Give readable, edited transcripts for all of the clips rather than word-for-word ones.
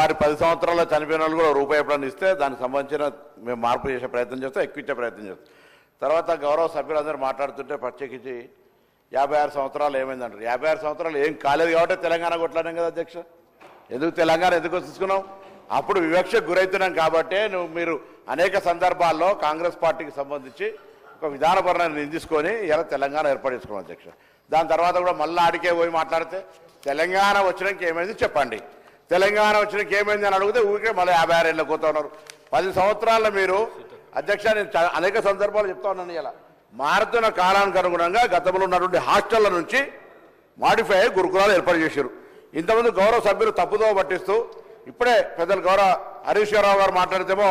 వారి 10 సంవత్సరాల్లో చనిపోయిన వాళ్ళు కూడా రూపాయి ఎప్పుడన్నా ఇస్తే దానికి సంబంధించిన మేము మార్పు చేసే ప్రయత్నం చేస్తాం, ఎక్కువ ఇచ్చే ప్రయత్నం చేస్తాం. తర్వాత గౌరవ సభ్యులందరూ మాట్లాడుతుంటే ప్రత్యేకించి 56 సంవత్సరాలు ఏమైందంటారు. 56 సంవత్సరాలు ఏం కాలేదు కాబట్టి తెలంగాణ కొట్లాడాం కదా అధ్యక్ష. ఎందుకు తెలంగాణ ఎందుకు తీసుకున్నాం? అప్పుడు వివక్షకు గురవుతున్నాం కాబట్టి మీరు అనేక సందర్భాల్లో కాంగ్రెస్ పార్టీకి సంబంధించి ఒక విధానపరమైన తీసుకొని ఇలా తెలంగాణ ఏర్పాటు చేసుకున్నాం అధ్యక్ష. దాని తర్వాత కూడా మళ్ళీ ఆడికే పోయి మాట్లాడితే తెలంగాణ వచ్చినాక ఏమైంది చెప్పండి, తెలంగాణ వచ్చినాక ఏమైంది అని అడిగితే ఊరికే మళ్ళీ 56 ఏళ్ళకి పోతా ఉన్నారు. 10 సంవత్సరాల్లో మీరు అధ్యక్ష నేను అనేక సందర్భాలు చెప్తా ఉన్నాను. ఇలా మారుతున్న కాలానికి అనుగుణంగా గతంలో ఉన్నటువంటి హాస్టళ్ల నుంచి మాడిఫై అయ్యి గురుకులాలు ఏర్పాటు చేశారు. ఇంతమంది గౌరవ సభ్యులు తప్పుదో పట్టిస్తూ ఇప్పుడే పెద్దలు గౌరవ హరీష్ రావు గారు మాట్లాడితేమో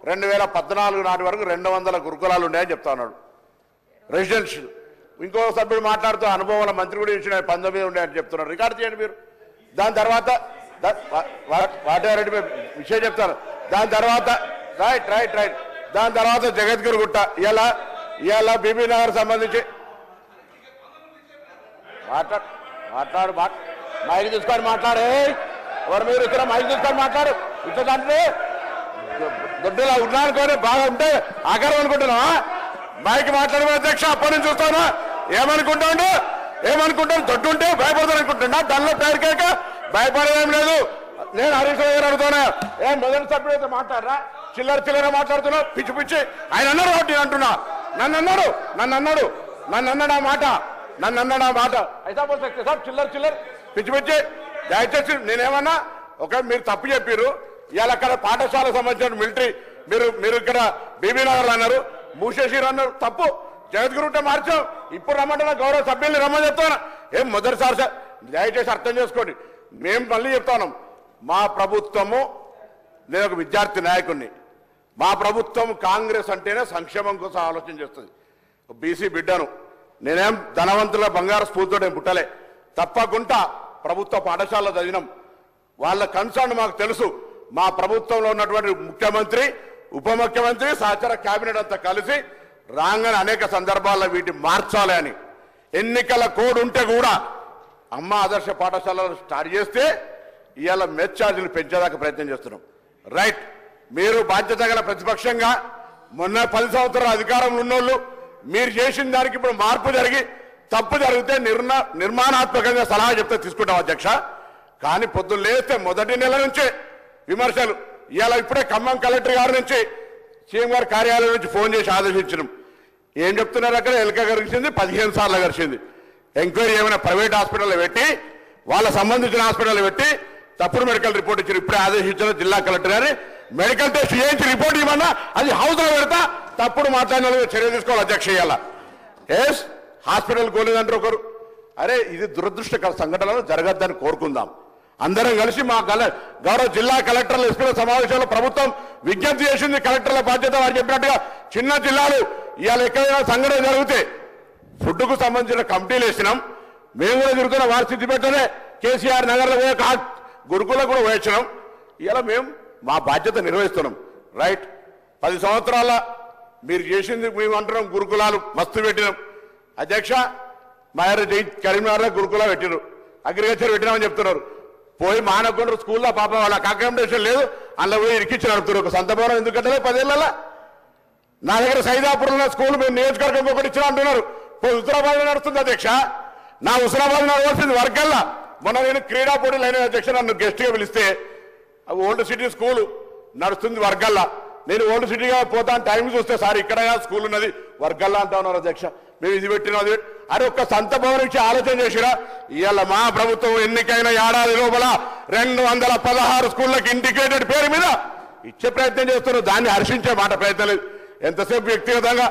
2014 నాటి వరకు 200 గురుకులాలు ఉన్నాయని చెప్తా ఉన్నాడు రెసిడెన్షియల్. ఇంకో సభ్యుడు మాట్లాడుతూ అనుభవాల మంత్రి కూడా ఇచ్చిన 19 ఉన్నాయని చెప్తున్నారు. రికార్డు చేయండి మీరు. దాని తర్వాత వాటెవరెడ్డి విషయం చెప్తాను. దాని తర్వాత రైట్ దాని తర్వాత జగద్గిరి గుట్ట ఇవాళ బీబీ నగర్ సంబంధించి మాట్లాడు మైక్ తీసుకొని మాట్లాడే ఎవరు మీరు ఇక్కడ మైక్ తీసుకొని మాట్లాడు. ఇట్లంటే దొడ్డులా ఉన్నానుకోని బాగా ఉంటే ఆకారం అనుకుంటున్నావా? మైక్ మాట్లాడే అధ్యక్ష అప్పటి నుంచి చూస్తాను. ఏమనుకుంటాను దొడ్డుంటే భయపడతాను అనుకుంటున్నా. దానిలో పేరుకేక భయపడేదేం లేదు. నేను హరీష్ రావు గారు అడుగుతున్నా, ఏం మొదటి సభ్యుడు అయితే మాట్లాడరా? చిల్లర మాట్లాడుతున్నా పిచ్చి ఆయన అన్నారు కాబట్టి నేను అంటున్నా. నన్ను అన్నాడు ఆ మాట అయితే సార్ చిల్లర పిచ్చి దయచేసి నేనేమన్నా మీరు తప్పు చెప్పారు. ఇవాళ అక్కడ పాఠశాలకు సంబంధించిన మిలిటరీ మీరు ఇక్కడ బీబీ నగర్లో అన్నారు, మూసేసిరు అన్నారు. తప్పు. జగద్గిరి ఉంటే మార్చాం. ఇప్పుడు రమ్మంటున్నా గౌరవ సభ్యుల్ని రమ్మని చెప్తాను. ఏం మొదటిసారి సార్ దయచేసి అర్థం చేసుకోండి. మేము మళ్ళీ చెప్తాను, మా ప్రభుత్వము, నేను ఒక విద్యార్థి నాయకుడిని, మా ప్రభుత్వం కాంగ్రెస్ అంటేనే సంక్షేమం కోసం ఆలోచన చేస్తుంది. బీసీ బిడ్డను నేనేం ధనవంతుల బంగారు స్ఫూర్తితో నేను పుట్టలే. తప్పకుండా ప్రభుత్వ పాఠశాలలో చదివినాం. వాళ్ళ కన్సర్న్ మాకు తెలుసు. మా ప్రభుత్వంలో ఉన్నటువంటి ముఖ్యమంత్రి, ఉప ముఖ్యమంత్రి, సహచర కేబినెట్ అంతా కలిసి రాగానే అనేక సందర్భాల్లో వీటిని మార్చాలి అని ఎన్నికల కోడ్ ఉంటే కూడా అమ్మ ఆదర్శ పాఠశాలలో స్టార్ట్ చేస్తే ఇవాళ మెస్ ఛార్జీలు పెంచేదాకా ప్రయత్నం చేస్తున్నాం. రైట్. మీరు బాధ్యత గల ప్రతిపక్షంగా మొన్న 10 సంవత్సరాల అధికారంలో ఉన్నోళ్ళు మీరు చేసిన దానికి ఇప్పుడు మార్పు జరిగి తప్పు జరిగితే నిర్మాణాత్మకంగా సలహా చెప్తే తీసుకుంటాం అధ్యక్ష. కానీ పొద్దున్న లేస్తే మొదటి నెల నుంచే విమర్శలు. ఇవాళ ఇప్పుడే ఖమ్మం కలెక్టర్ గారి నుంచి సీఎం గారి కార్యాలయం నుంచి ఫోన్ చేసి ఆదేశించడం. ఏం చెప్తున్నారు అక్కడ? ఎలక గరిచింది 15 సార్లు గరిచింది. ఎంక్వైరీ ఏమైనా ప్రైవేట్ హాస్పిటల్లో పెట్టి వాళ్ళ సంబంధించిన హాస్పిటల్లో పెట్టి తప్పుడు మెడికల్ రిపోర్ట్ ఇచ్చారు. ఇప్పుడే ఆదేశించిన జిల్లా కలెక్టర్ గారి మెడికల్ టెస్ట్ చేయించి రిపోర్ట్ ఇవ్వమన్నా అది హౌస్లో పెడతా తప్పుడు మాట్లాడిన చర్య తీసుకోవాలి అధ్యక్ష. ఇవ్వాల ఎస్ హాస్పిటల్ కోలేదంటారు ఒకరు. అరే ఇది దురదృష్టకర సంఘటనలు జరగద్దని కోరుకుందాం. అందరం కలిసి మా గౌరవ జిల్లా కలెక్టర్ల ఎస్పీల సమావేశంలో ప్రభుత్వం విజ్ఞప్తి చేసింది. కలెక్టర్ల బాధ్యత వారు చెప్పినట్టుగా చిన్న జిల్లాలు ఇవాళ ఎక్కడైనా సంఘటన జరిగితే ఫుడ్కు సంబంధించిన కమిటీలు వేసినాం. మేము కూడా తిరుగుతున్న వారి స్థితి పెట్టనే కేసీఆర్ నగర్లో పోయే గురుకులకు కూడా వేసినాం. ఇలా మేము మా బాధ్యత నిర్వహిస్తున్నాం. రైట్. 10 సంవత్సరాల మీరు చేసింది మేము అంటున్నాం. గురుకులాలు మస్తు పెట్టినాం అధ్యక్ష. కరీంనగర్లో గురుకులా పెట్టినారు, అగ్రికల్చర్ పెట్టినామని చెప్తున్నారు. పోయి మానకొండ స్కూల్లో పాప వాళ్ళకి అకామిడేషన్ లేదు, అందులో పోయి ఇరికిచ్చి నడుపుతున్నారు. ఒక సొంత భవనం ఎందుకంటే 10 ఏళ్ళ నా దగ్గర సైదాపూర్లో స్కూల్ మేము నియోజకవర్గం ఒకటి ఇచ్చినా అంటున్నారు. హుజరాబాద్ నడుస్తుంది అధ్యక్ష. నా హుజరాబాద్ నడవలసింది వర్గల్లా. మొన్న నేను క్రీడా పోటీలు అయిన అధ్యక్ష నన్ను గెస్ట్గా పిలిస్తే ఓల్డ్ సిటీ స్కూల్ నడుస్తుంది వర్గల్లా. నేను ఓల్డ్ సిటీగా పోతాను టైం చూస్తే సార్ ఇక్కడ స్కూల్ ఉన్నది వర్గల్లా అంటా ఉన్నారు అధ్యక్ష. మేము ఇది పెట్టినా అది ఒక్క సంత భవనం ఇచ్చి ఆలోచన చేసిరా. ఇవాళ మా ప్రభుత్వం ఎన్నికైన ఏడాది లోపల 216 స్కూళ్ళకి ఇంటిగ్రేటెడ్ పేరు మీద ఇచ్చే ప్రయత్నం చేస్తున్నారు. దాన్ని హర్షించే మాట ప్రయత్నం లేదు. ఎంతసేపు వ్యక్తిగతంగా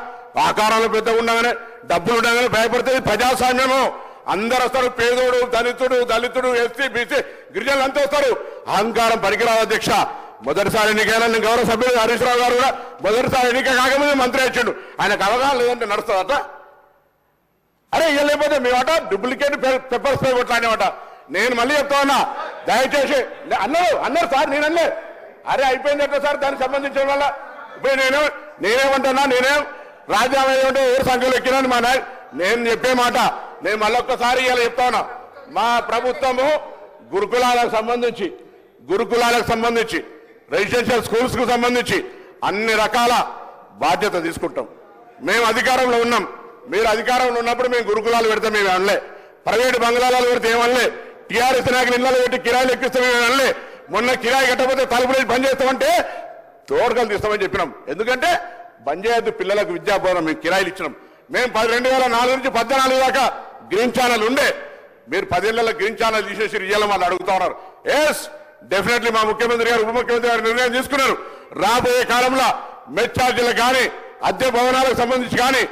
ఆకారాలు పెద్ద ఉండగానే డబ్బులు ఉండగానే భయపడుతుంది. ప్రజాస్వామ్యము అందరు వస్తారు. పేదోడు, దళితుడు, ఎస్సీ, బీసీ, గిరిజనులు అంతా వస్తారు. అహంకారం పనికిరాదు అధ్యక్ష. మొదటిసారి ఎన్నికైనా గౌరవ సభ్యులు హరీష్ రావు గారు కూడా మొదటిసారి ఎన్నిక కాకముందే మంత్రి వచ్చిండు. ఆయనకు అవగాహన లేదంటే నడుస్తుందట. అరే ఇక లేకపోతే మేమట డూప్లికేట్ పెప్పర్ స్ప్రే కొట్లానేమాట. నేను మళ్ళీ చెప్తా ఉన్నా, దయచేసి అన్నారు సార్. నేను అనలే. అరే అయిపోయిందట సార్ దానికి సంబంధించిన వల్ల. ఇప్పుడు నేనేమంటున్నా, నేనేం రాజ్యాంగం ఏమంటే ఏ సంఖ్యలో ఎక్కినాను మా నేను చెప్పే మాట నేను మళ్ళొక్కసారి ఇలా చెప్తా ఉన్నా. మా ప్రభుత్వము గురుకులాలకు సంబంధించి గురుకులాలకు సంబంధించి రెసిడెన్షియల్ స్కూల్స్కు సంబంధించి అన్ని రకాల బాధ్యత తీసుకుంటాం. మేము అధికారంలో ఉన్నాం, మీరు అధికారంలో ఉన్నప్పుడు మేము గురుకులాలు పెడతాం, మేము అనలే. ప్రైవేటు బంగ్లాలు పెడితే ఏమనలే. టీఆర్ఎస్ నాయకులు ఇళ్ళలో పెట్టి కిరాయిలు ఎక్కిస్తాం, మేము అనలే. మొన్న కిరాయి కట్టకపోతే తలుపులు బంద్ చేస్తామంటే తోడుకలు తీస్తామని చెప్పినాం. ఎందుకంటే బంద్ చేయొద్దు, పిల్లలకు విద్యాబోధన మేము కిరాయిలు ఇచ్చినాం. మేము 2004 నుంచి 14 దాకా గ్రీన్ ఛానల్ ఉండే, మీరు 10 ఏళ్లలో గ్రీన్ ఛానల్ తీసేసి ఇయ్యాల వాళ్ళు అడుగుతా ఉన్నారు. ఎస్, డెఫినెట్లీ మా ముఖ్యమంత్రి గారు ఉప ముఖ్యమంత్రి గారు నిర్ణయం తీసుకున్నారు. రాబోయే కాలంలో మెస్ ఛార్జీలకు కానీ అద్దె భవనాలకు సంబంధించి కానీ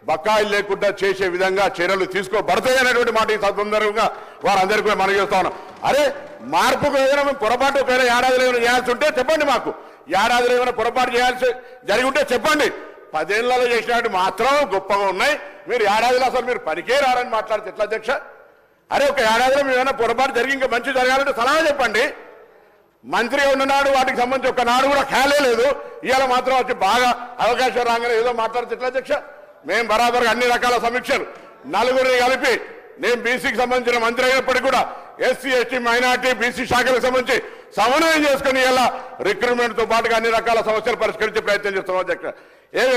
బకాయిలు లేకుండా చేసే విధంగా చర్యలు తీసుకోబడతాయి అనేటువంటి మాట ఈ సందర్భంగా వారందరికీ మనం చేస్తా ఉన్నాం. అరే, మార్పుకు ఏదైనా పొరపాటు ఏదైనా ఏడాదిలో ఏమైనా చేయాల్సి ఉంటే చెప్పండి, మాకు ఏడాదిలో ఏమైనా పొరపాటు చేయాల్సి జరిగి ఉంటే చెప్పండి. 10 ఏళ్లలో చేసినట్టు మాత్రం గొప్పగా ఉన్నాయి, మీరు ఏడాదిలో అసలు మీరు పనికే రారని మాట్లాడితే ఎట్లా అధ్యక్ష? అరే, ఒక ఏడాదిలో మీరు ఏమైనా పొరపాటు జరిగి ఇంకా మంచి జరగాలంటే సలహా చెప్పండి. మంత్రిగా ఉన్ననాడు వాటికి సంబంధించి ఒక నాడు కూడా ఖాళీ లేదు, ఇవాళ మాత్రం వచ్చి బాగా అవకాశం రాగానే ఏదో మాట్లాడితే ఎట్లా అధ్యక్ష? మేము బరాబర్గా అన్ని రకాల సమీక్షలు నలుగురిని కలిపి, నేను బీసీకి సంబంధించిన మంత్రి అయినప్పటికీ కూడా ఎస్సీ ఎస్టీ మైనార్టీ బీసీ శాఖలకు సంబంధించి సమన్వయం చేసుకుని ఇలా రిక్రూట్మెంట్ తో పాటుగా అన్ని రకాల సమస్యలు పరిష్కరించే ప్రయత్నం చేస్తున్నాం అధ్యక్ష.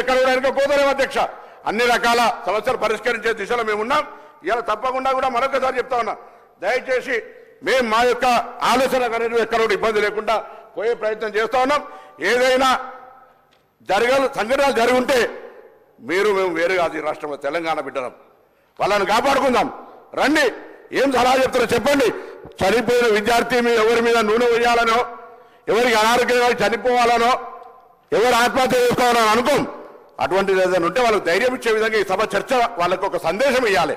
ఎక్కడ కూడా కోదలేము అధ్యక్ష, అన్ని రకాల సమస్యలు పరిష్కరించే దిశలో మేము ఉన్నాం. ఇలా తప్పకుండా కూడా మరొకసారి చెప్తా ఉన్నా, దయచేసి మేము మా యొక్క ఆలోచన అనేది ఎక్కడ కూడా ఇబ్బంది లేకుండా పోయే ప్రయత్నం చేస్తా ఉన్నాం. ఏదైనా సంఘటనలు జరిగి ఉంటే మీరు మేము వేరు కాదు, ఈ రాష్ట్రంలో తెలంగాణ బిడ్డలం, వాళ్ళని కాపాడుకుందాం. రండి, ఏం సలహా చెప్తారో చెప్పండి. చనిపోయిన విద్యార్థి ఎవరి మీద నూనె వేయాలనో, ఎవరికి అనారోగ్యంగా చనిపోవాలనో, ఎవరు ఆత్మహత్య చేసుకోవాలని అనుకోం. అటువంటిది ఏదైనా ఉంటే వాళ్ళకి ధైర్యం ఇచ్చే విధంగా ఈ సభ చర్చ వాళ్ళకు ఒక సందేశం ఇవ్వాలి.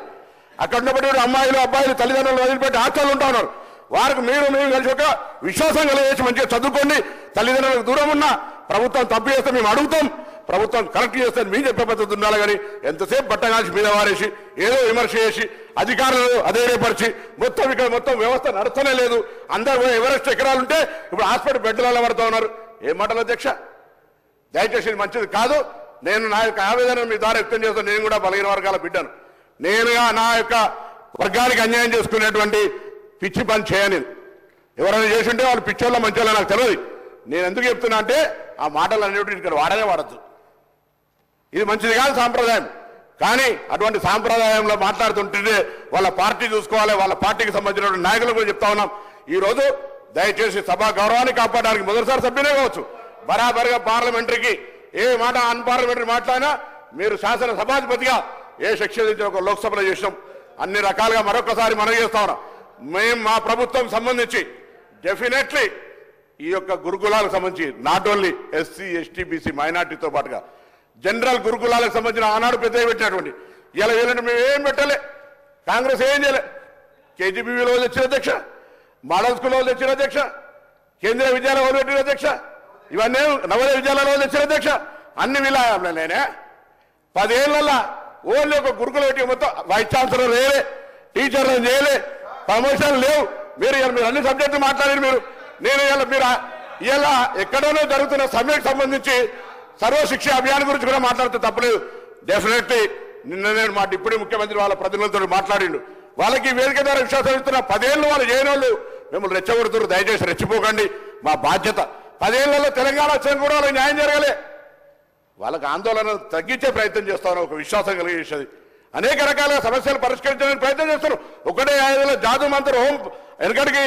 అక్కడ ఉన్నప్పటికీ అమ్మాయిలు అబ్బాయిలు తల్లిదండ్రులు వదిలిపెట్టి హాస్టల్లో ఉంటా ఉన్నారు. వారికి మేము కలిసి ఒక విశ్వాసం కలిగేసి మంచిగా చదువుకోండి. తల్లిదండ్రులకు దూరం ఉన్న ప్రభుత్వం తప్పు చేస్తే మేము అడుగుతాం, ప్రభుత్వం కరెక్ట్ చేస్తే మేము చెప్పే పద్ధతి ఉండాలి. కానీ ఎంతసేపు బట్టగాల్చి మీద వారేసి ఏదో విమర్శ చేసి అధికారులు అధైర్యపరిచి మొత్తం వ్యవస్థ నడుస్తూనే లేదు. అందరూ ఎవరెస్ట్ ఎకరాలుంటే ఇప్పుడు హాస్పిటల్ బెడ్లలో పడుతూ ఉన్నారు. ఏం మాటలు అధ్యక్ష? దయచేసి మంచిది కాదు. నేను నా యొక్క ఆవేదన మీ ద్వారా వ్యక్తం చేస్తాను. నేను కూడా బలహీన వర్గాల బిడ్డను. నేనుగా నా యొక్క వర్గానికి అన్యాయం చేసుకునేటువంటి పిచ్చి పని చేయని ఎవరైనా చేసి ఉంటే వాళ్ళు పిచ్చోళ్ళ మంచోళ్ళ నాకు తెలియదు. నేను ఎందుకు చెప్తున్నా అంటే ఆ మాటలు అనేవి ఇక్కడ వాడనే వాడద్దు. ఇది మంచిది కాదు సాంప్రదాయం. కానీ అటువంటి సాంప్రదాయంలో మాట్లాడుతుంటే వాళ్ళ పార్టీ చూసుకోవాలి. వాళ్ళ పార్టీకి సంబంధించిన నాయకులు కూడా చెప్తా ఉన్నాం. ఈ రోజు దయచేసి సభా గౌరవాన్ని కాపాడడానికి మొదటిసారి సభ్యునే కావచ్చు, బరాబర్గా పార్లమెంటరీకి ఏ మాట అన్పార్లమెంటరీ మాట్లాడినా మీరు శాసన సభాధిపతిగా ఏ శిక్ష ఒక లోక్సభలో చేసినాం. అన్ని రకాలుగా మరొకసారి మనం చేస్తా ఉన్నాం. మేము మా ప్రభుత్వం సంబంధించి డెఫినెట్లీ ఈ యొక్క గురుకులాలకు సంబంధించి not only SC ST BC మైనార్టీతో పాటుగా జనరల్ గురుకులాలకు సంబంధించిన ఆనాడు పెద్దగా పెట్టినటువంటి ఇలా వీళ్ళంటే మేము ఏం పెట్టలే, కాంగ్రెస్ ఏం చేయలే. కేజీబీవీలో తెచ్చిన అధ్యక్ష, మోడల్ స్కూల్లో తెచ్చిన అధ్యక్ష, కేంద్రీయ విద్యాలయంలో పెట్టిన అధ్యక్ష, ఇవన్నీ నవోదయ విద్యాలయంలో తెచ్చిన అధ్యక్ష. అన్ని విలాయంలో నేనే 10 ఏళ్లలో ఓన్లీ ఒక గురుకుల పెట్టి మొత్తం వైస్ ఛాన్సలర్ లేలే, టీచర్లు చేయలే, ప్రమోషన్ లేవు. మీరు అన్ని సబ్జెక్టులు మాట్లాడారు. నేను మీరు ఇలా ఎక్కడోనో జరుగుతున్న సమ్మెకు సంబంధించి సర్వశిక్ష అభియాన్ గురించి కూడా మాట్లాడితే తప్పలేదు. డెఫినెట్లీ నిన్న నేను మా డిప్యూటీ ముఖ్యమంత్రి వాళ్ళ ప్రతినిధులతో మాట్లాడిండు. వాళ్ళకి వేదిక ద్వారా విశ్వాసం ఇస్తున్న 10 ఏళ్ళు వాళ్ళు చేయని వాళ్ళు మిమ్మల్ని రెచ్చగొడుతున్నారు. దయచేసి రెచ్చిపోకండి, మా బాధ్యత. 10 ఏళ్లలో తెలంగాణ వచ్చిన కూడా వాళ్ళకి న్యాయం జరగలే. వాళ్ళకి ఆందోళన తగ్గించే ప్రయత్నం చేస్తాను, ఒక విశ్వాసం కలిగేసేది. అనేక రకాల సమస్యలు పరిష్కరించడానికి ప్రయత్నం చేస్తారు. ఒకటే 5 జాదు మంత్రి హోం వెనకడికి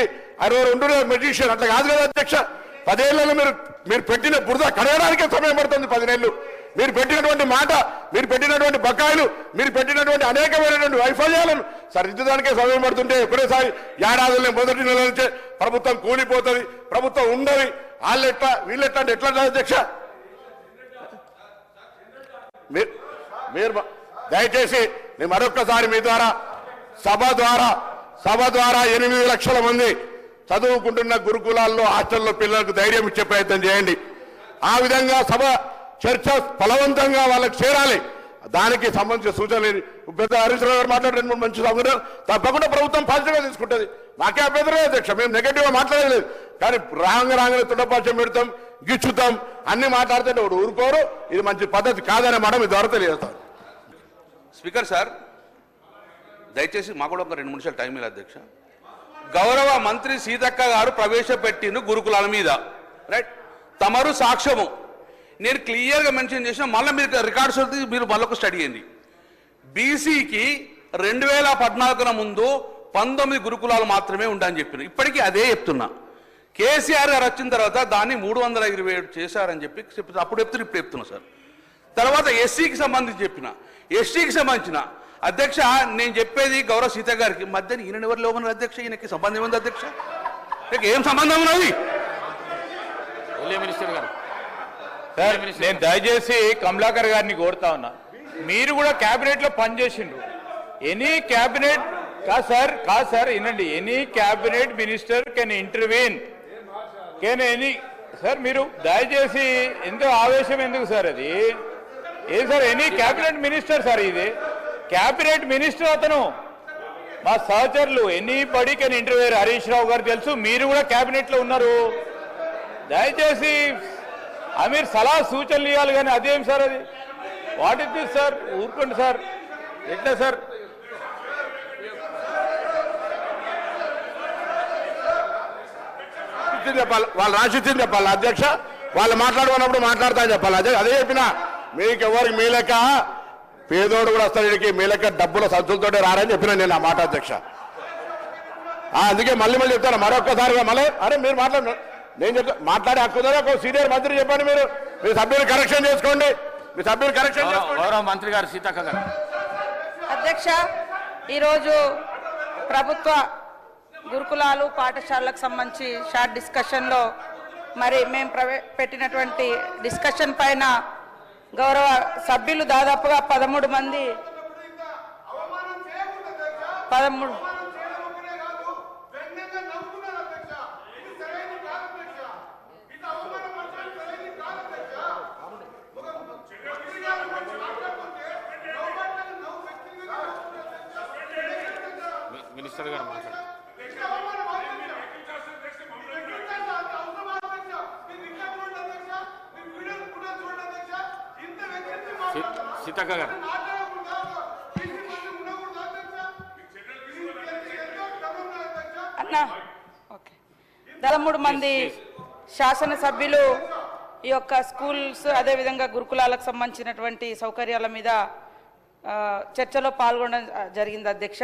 62 మెజిషియన్ అట్లా కాదు కదా అధ్యక్ష. 10 ఏళ్లలో మీరు పెట్టిన బురద కడగడానికే సమయం పడుతుంది. 10 ఏళ్ళు మీరు పెట్టినటువంటి మాట, మీరు పెట్టినటువంటి బకాయిలు, మీరు పెట్టినటువంటి అనేకమైనటువంటి వైఫల్యాలను సరిదిద్దడానికే సమయం పడుతుంటే ఒకటేసారి ఏడాదిలో మొదటి నెల నుంచే ప్రభుత్వం కూలిపోతుంది, ప్రభుత్వం ఉండదు, వాళ్ళెట్లా వీళ్ళెట్లా అంటే ఎట్లా అధ్యక్ష? మీరు దయచేసి నేను మరొక్కసారి మీ ద్వారా సభ ద్వారా 8 లక్షల మంది చదువుకుంటున్న గురుకులాల్లో హాస్టల్లో పిల్లలకు ధైర్యం ఇచ్చే ప్రయత్నం చేయండి. ఆ విధంగా సభ చర్చ ఫలవంతంగా వాళ్ళకి చేరాలి. దానికి సంబంధించిన సూచనలు పెద్ద హరీష్ రావు గారు మాట్లాడే మంచి సౌకర్యం తప్పకుండా ప్రభుత్వం పాజిటివ్గా తీసుకుంటుంది. మాకే అభ్యంతరం లేదు అధ్యక్ష, మేము నెగటివ్గా మాట్లాడలేదు. కానీ రాగానే తుండపాచం పెడతాం, గిచ్చుతాం, అన్ని మాట్లాడితే ఒకడు ఊరుకోరు. ఇది మంచి పద్ధతి కాదనే మాట మీ ద్వారా తెలియజేస్తాం. స్పీకర్ సార్, దయచేసి మాకు కూడా ఒక 2 నిమిషాలు టైం ఇలా అధ్యక్ష. గౌరవ మంత్రి సీతక్క గారు ప్రవేశపెట్టిన గురుకులాల మీద రైట్ తమరు సాక్ష్యము నేను క్లియర్గా మెన్షన్ చేసిన మళ్ళీ మీరు రికార్డ్స్ మీరు మళ్ళొక స్టడీ అయ్యింది బీసీకి 2014 ముందు 19 గురుకులాలు మాత్రమే ఉండని చెప్పిన ఇప్పటికీ అదే చెప్తున్నా కేసీఆర్ గారు వచ్చిన తర్వాత దాన్ని 327 చేశారని చెప్పి అప్పుడు చెప్తున్నా ఇప్పుడు చెప్తున్నా సార్ తర్వాత ఎస్సీకి సంబంధించి చెప్పిన ఎస్టీకి సంబంధించిన అధ్యక్ష నేను చెప్పేది గౌరవ సీత గారికి మధ్యన ఈయన ఎవరు లేవన్నారు అధ్యక్ష ఈయనకి సంబంధం ఉంది అధ్యక్ష ఏం సంబంధం ఉన్నది మినిస్టర్ గారు సార్ నేను దయచేసి కమలాకర్ గారిని కోరుతా ఉన్నా మీరు కూడా క్యాబినెట్ లో పనిచేసిండ్రు ఎనీ క్యాబినెట్ కాదు సార్ వినండి any cabinet minister can intervene can any sir మీరు దయచేసి ఎంతో ఆవేశం ఎందుకు సార్ అది ఏం sir any cabinet minister sir ఇది క్యాబినెట్ మినిస్టర్ అతను మా సహచరులు anybody can interviewer Harish Rao గారు తెలుసు మీరు కూడా క్యాబినెట్ లో ఉన్నారు దయచేసి మీరు సలహా సూచనలు ఇవ్వాలి కానీ అదేం సార్ అది వాట్ ఇస్ దిస్ సార్ ఊరుకోండి సార్ ఎట్లా సార్ చెప్పాలి వాళ్ళు రాసిచ్చింది చెప్పాలి అధ్యక్ష వాళ్ళు మాట్లాడుకున్నప్పుడు మాట్లాడతా చెప్పాలి అదే చెప్పినా మీకు ఎవరికి మీ లెక్క పేదోడు కూడా వస్తాడు ఇక్కడికి మీ లెక్క డబ్బుల సంచులతోటే రారని చెప్పినా నేను ఆ మాట అధ్యక్ష అందుకే మళ్ళీ చెప్తాను మరొక్కసారిగా మళ్ళీ అరే మీరు నేను చెప్తా మాట్లాడే హక్కుదా ఒక సీనియర్ మంత్రి చెప్పండి మీరు మీ సభ్యులు కరెక్షన్ చేసుకోండి మీ సభ్యులు కరెక్షన్ గౌరవ మంత్రి గారు సీతక్క గారు అధ్యక్ష ఈరోజు ప్రభుత్వ గురుకులాలు పాఠశాలలకు సంబంధించి షార్ట్ డిస్కషన్లో మరి మేము పెట్టినటువంటి డిస్కషన్ పైన గౌరవ సభ్యులు దాదాపుగా 13 మంది 13 మినిస్టర్ గారు మాట్లాడారు సీతక్క గారు అన్నా ఓకే 13 మంది శాసనసభ్యులు ఈ యొక్క స్కూల్స్ అదేవిధంగా గురుకులాలకు సంబంధించినటువంటి సౌకర్యాల మీద చర్చలో పాల్గొనడం జరిగింది అధ్యక్ష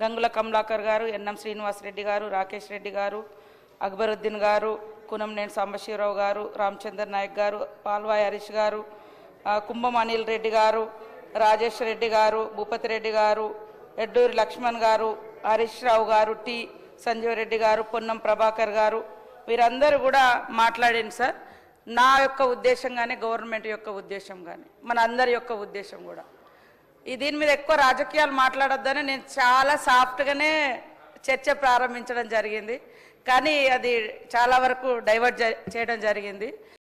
గంగుల కమలాకర్ గారు ఎన్ఎం శ్రీనివాసరెడ్డి గారు రాకేష్ రెడ్డి గారు అక్బరుద్దీన్ గారు కునంనేని సాంబశివరావు గారు రామచందర్ నాయక్ గారు పాల్వాయి హరీష్ గారు కుంభం అనిల్ రెడ్డి గారు రాజేష్ రెడ్డి గారు భూపతి రెడ్డి గారు ఎడ్డూరి లక్ష్మణ్ గారు హరీష్ రావు గారు టి సంజీవ్ రెడ్డి గారు పొన్నం ప్రభాకర్ గారు వీరందరూ కూడా మాట్లాడింది సార్ నా యొక్క ఉద్దేశం కానీ గవర్నమెంట్ యొక్క ఉద్దేశం కానీ మన అందరి యొక్క ఉద్దేశం కూడా దీని మీద ఎక్కువ రాజకీయాలు మాట్లాడొద్దని నేను చాలా సాఫ్ట్గానే చర్చ ప్రారంభించడం జరిగింది కానీ అది చాలా వరకు డైవర్ట్ చేయడం జరిగింది